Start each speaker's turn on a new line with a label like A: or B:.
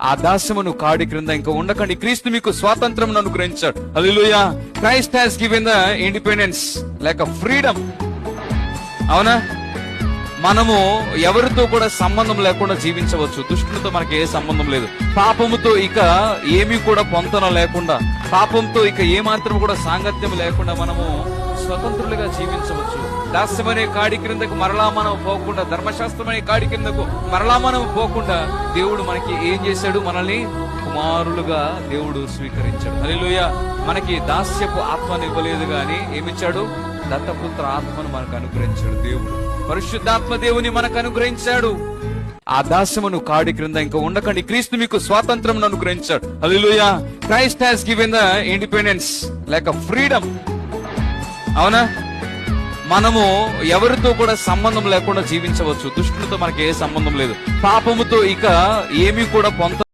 A: ఆ దాస్యమును కాడి క్రింద ఇంకా ఉండకండి, క్రీస్తు మీకు స్వాతంత్రం అనుగ్రహించాడు. Hallelujah. Christ has given the independence like a freedom. అవునా? మనము ఎవరితో కూడా సంబంధం లేకుండా జీవించవచ్చు. దుష్టులతో మనకి ఏ సంబంధం లేదు. పాపముతో ఇక ఏమీ కూడా పొంతన లేకుండా, పాపంతో ఇక ఏమాత్రం కూడా సాంగత్యం లేకుండా మనము స్వతంత్రులుగా జీవించవచ్చు. దాస్యమనే కాడి క్రిందకు మరలా మనం పోకుండా, ధర్మశాస్త్రం అనే కాడి క్రిందకు మరలా మనం పోకుండా దేవుడు మనకి ఏం చేశాడు? మనల్ని కుమారులుగా దేవుడు స్వీకరించాడు. హల్లెలూయా. మనకి దాస్యపు ఆత్మను ఇవ్వలేదు గాని ఏమిచ్చాడు? దత్తపుత్ర ఆత్మను మనకు అనుగ్రహించాడు దేవుడు. పరిశుద్ధాత్మ దేవుని మనకు అనుగ్రహించాడు. ఆ దాస్యమును కాడి క్రింద ఇంకా ఉండకండి, క్రీస్తు మీకు స్వాతంత్రం అనుగ్రహించాడు. Hallelujah. Christ has given the independence like a freedom. అవునా? మనము ఎవరితో కూడా సంబంధం లేకుండా జీవించవచ్చు. దుష్టులతో మనకి ఏ సంబంధం లేదు. పాపముతో ఇక ఏమీ కూడా పొంత